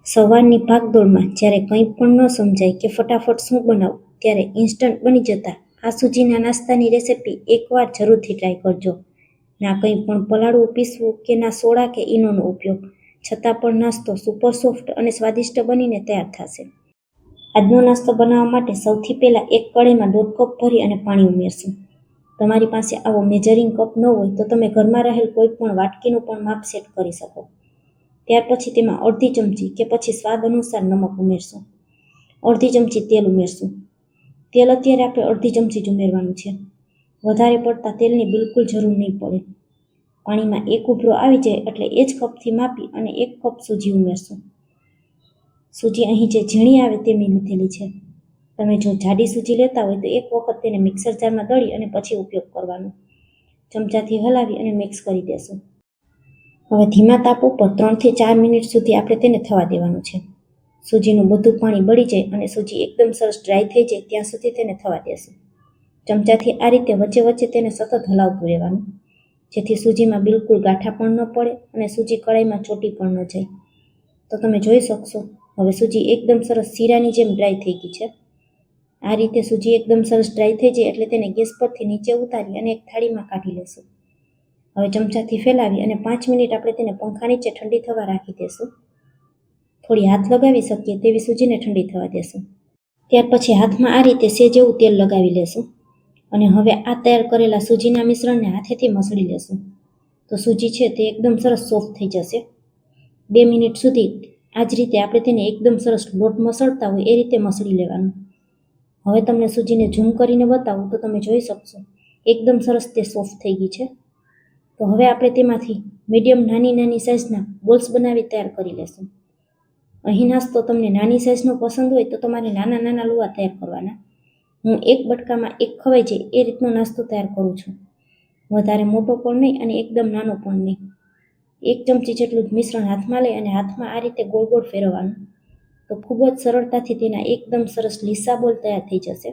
સવારની ભાગદોડમાં જ્યારે કંઈ પણ ન સમજાય કે ફટાફટ શું બનાવવું, ત્યારે ઇન્સ્ટન્ટ બની જતા આ સૂજીના નાસ્તાની રેસિપી એકવાર જરૂરથી ટ્રાય કરજો. ના કંઈ પણ પલાળવું, પીસવું કે ના સોડા કે ઈનોનો ઉપયોગ, છતાં પણ નાસ્તો સુપર સોફ્ટ અને સ્વાદિષ્ટ બનીને તૈયાર થશે. આજનો નાસ્તો બનાવવા માટે સૌથી પહેલાં એક કઢાઈમાં 1.5 કપ ભરી અને પાણી ઉમેરશું. તમારી પાસે આવો મેજરિંગ કપ ન હોય તો તમે ઘરમાં રહેલ કોઈ પણ વાટકીનું પણ માપ સેટ કરી શકો. ત્યાર પછી તેમાં અડધી ચમચી કે પછી સ્વાદ અનુસાર નમક ઉમેરશું. અડધી ચમચી તેલ ઉમેરશું. તેલ અત્યારે આપણે અડધી ચમચી જ ઉમેરવાનું છે. વધારે પડતા તેલની બિલકુલ જરૂર નહીં પડે. પાણીમાં એક ઉભરો આવી જાય એટલે એ જ કપથી માપી અને 1 કપ સૂજી ઉમેરશું. સૂજી અહીં જે ઝીણી આવે તેની લીધેલી છે. તમે જો જાડી સૂજી લેતા હોય તો એક વખત તેને મિક્સર જારમાં દળી અને પછી ઉપયોગ કરવાનો. ચમચાથી હલાવી અને મિક્સ કરી દેશું. હવે ધીમા તાપ ઉપર 3 થી 4 મિનિટ સુધી આપણે તેને થવા દેવાનું છે. સૂજીનું બધું પાણી બળી જાય અને સૂજી એકદમ સરસ ડ્રાય થઈ જાય ત્યાં સુધી તેને થવા દેશું. ચમચાથી આ રીતે વચ્ચે વચ્ચે તેને સતત હલાવતું રહેવાનું, જેથી સૂજીમાં બિલકુલ ગાંઠા પણ ન પડે અને સૂજી કઢાઈમાં ચોટી પણ ન જાય. તો તમે જોઈ શકશો હવે સૂજી એકદમ સરસ શીરાની જેમ ડ્રાય થઈ ગઈ છે. આ રીતે સૂજી એકદમ સરસ ડ્રાય થઈ જાય એટલે તેને ગેસ પરથી નીચે ઉતારી અને એક થાળીમાં કાઢી લેશું. હવે ચમચાથી ફેલાવી અને 5 મિનિટ આપણે તેને પંખા નીચે ઠંડી થવા રાખી દેશું. થોડી હાથ લગાવી શકીએ તેવી સૂજીને ઠંડી થવા દેશું. ત્યાર પછી હાથમાં આ રીતે સેજ એવું તેલ લગાવી લેશું અને હવે આ તૈયાર કરેલા સૂજીના મિશ્રણને હાથેથી મસળી લેશું. તો સૂજી છે તે એકદમ સરસ સોફ્ટ થઈ જશે. 2 મિનિટ સુધી આ જ રીતે આપણે તેને એકદમ સરસ લોટ મસળતા હોય એ રીતે મસળી લેવાનું. હવે તમને સૂજીને ઝૂમ કરીને બતાવું તો તમે જોઈ શકશો એકદમ સરસ તે સોફ્ટ થઈ ગઈ છે. તો હવે આપણે તેમાંથી મીડિયમ નાની સાઇઝના બોલ્સ બનાવી તૈયાર કરી લેશું. અહીં નાસ્તો તમને નાની સાઇઝનો પસંદ હોય તો તમારે નાના લુવા તૈયાર કરવાના. હું એક બટકામાં એક ખવાઈ જાય એ રીતનો નાસ્તો તૈયાર કરું છું. વધારે મોટો પણ નહીં અને એકદમ નાનો પણ નહીં. 1 ચમચી જેટલું જ મિશ્રણ હાથમાં લઈ અને હાથમાં આ રીતે ગોળ ગોળ ફેરવવાનું. તો ખૂબ જ સરળતાથી તેના એકદમ સરસ લીસા બોલ તૈયાર થઈ જશે.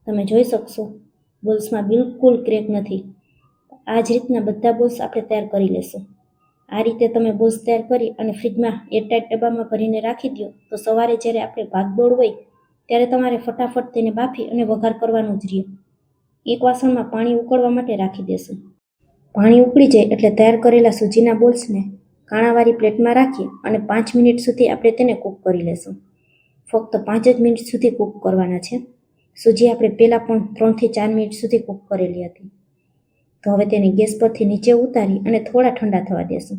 તમે જોઈ શકશો બોલ્સમાં બિલકુલ ક્રેક નથી. આ જ રીતના બધા બોલ્સ આપણે તૈયાર કરી લેશું. આ રીતે તમે બોલ્સ તૈયાર કરી અને ફ્રીજમાં એરટાઇટ ડબ્બામાં ભરીને રાખી દો તો સવારે જ્યારે આપણે ભાગદોડ હોય ત્યારે તમારે ફટાફટ તેને બાફી અને વઘાર કરવાનું જ રહે. એક વાસણમાં પાણી ઉકળવા માટે રાખી દેશું. પાણી ઉકળી જાય એટલે તૈયાર કરેલા સૂજીના બોલ્સને કાણાવાળી પ્લેટમાં રાખી અને 5 મિનિટ સુધી આપણે તેને કૂક કરી લેશું. ફક્ત 5 જ મિનિટ સુધી કૂક કરવાના છે. સૂજી આપણે પહેલાં પણ 3 થી 4 મિનિટ સુધી કૂક કરેલી હતી. તો હવે તેને ગેસ પરથી નીચે ઉતારી અને થોડા ઠંડા થવા દેશું.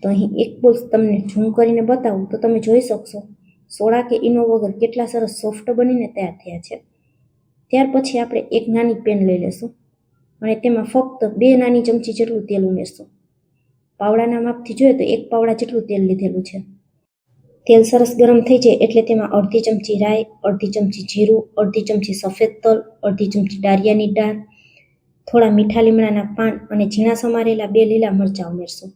તો અહીં એક બોલ્સ તમને ઝૂમ કરીને બતાવું તો તમે જોઈ શકશો સોડા કે ઈનો વગર કેટલા સરસ સોફ્ટ બનીને તૈયાર થયા છે. ત્યાર પછી આપણે એક નાની પેન લઈ લેશું અને તેમાં ફક્ત 2 નાની ચમચી જેટલું તેલ ઉમેરશું. પાવડાના માપથી જોઈએ તો 1 પાવડા જેટલું તેલ લીધેલું છે. તેલ સરસ ગરમ થઈ જાય એટલે તેમાં અડધી ચમચી રાઈ, અડધી ચમચી જીરું, અડધી ચમચી સફેદ તલ, અડધી ચમચી ડાળિયાની દાળ, થોડા મીઠા લીમડાના પાન અને ઝીણા સમારેલા 2 લીલા મરચાં ઉમેરશું.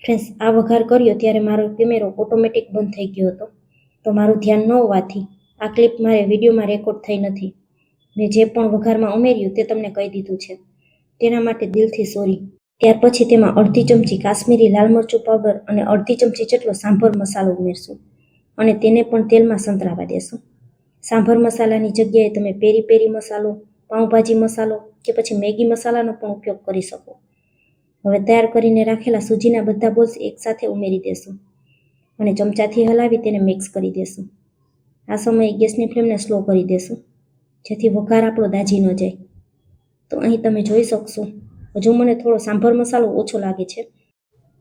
ફ્રેન્ડ્સ, આ વઘાર કર્યો ત્યારે મારો કેમેરો ઓટોમેટિક બંધ થઈ ગયો હતો, તો મારું ધ્યાન ન હોવાથી આ ક્લિપ મારે વિડીયોમાં રેકોર્ડ થઈ નથી. મેં જે પણ વઘારમાં ઉમેર્યું તે તમને કહી દીધું છે, તેના માટે દિલથી સોરી. ત્યાર પછી તેમાં અડધી ચમચી કાશ્મીરી લાલ મરચું પાવડર અને અડધી ચમચી જેટલો સાંભર મસાલો ઉમેરશું અને તેને પણ તેલમાં સંતરાવા દેશું. સાંભર મસાલાની જગ્યાએ તમે પેરી પેરી મસાલો, પાઉંભાજી મસાલો કે પછી મેગી મસાલાનો પણ ઉપયોગ કરી શકો. હવે તૈયાર કરીને રાખેલા સૂજીના બધા બોલ્સ એકસાથે ઉમેરી દેશું અને ચમચાથી હલાવી તેને મિક્સ કરી દેશું. આ સમયે ગેસની ફ્લેમને સ્લો કરી દેશું જેથી વઘાર આપણો દાજી ન જાય. તો અહીં તમે જોઈ શકશો હજુ મને થોડો સાંભર મસાલો ઓછો લાગે છે,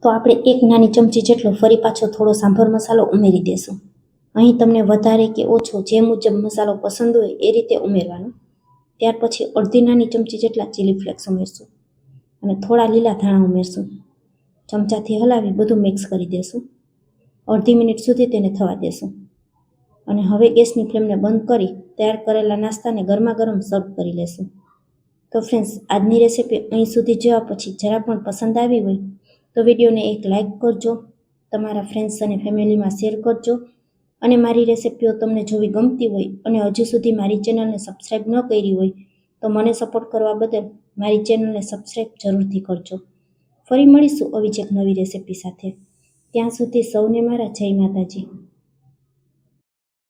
તો આપણે 1 નાની ચમચી જેટલો ફરી પાછો થોડો સાંભર મસાલો ઉમેરી દેશું. અહીં તમને વધારે કે ઓછો જે મુજબ મસાલો પસંદ હોય એ રીતે ઉમેરવાનો. ત્યાર પછી અડધી નાની ચમચી જેટલા ચીલી ફ્લેક્સ ઉમેરશું અને થોડા લીલા ધાણા ઉમેરશું. ચમચાથી હલાવી બધું મિક્સ કરી દેશું. અડધી મિનિટ સુધી તેને થવા દેશું અને હવે ગેસની ફ્લેમને બંધ કરી તૈયાર કરેલા નાસ્તાને ગરમા ગરમ સર્વ કરી લેશું. તો ફ્રેન્ડ્સ, આજની રેસીપી અહીં સુધી જોયા પછી જરા પણ પસંદ આવી હોય તો વિડીયોને એક લાઇક કરજો, તમારા ફ્રેન્ડ્સ અને ફેમિલીમાં શેર કરજો અને મારી રેસીપીઓ તમને જોવી ગમતી હોય અને હજુ સુધી મારી ચેનલને સબસ્ક્રાઈબ ન કરી હોય તો મને સપોર્ટ કરવા બદલ મારી ચેનલને સબસ્ક્રાઈબ જરૂરથી કરજો. ફરી મળીશું આવી જ એક નવી રેસીપી સાથે. ત્યાં સુધી સૌને મારા જય માતાજી.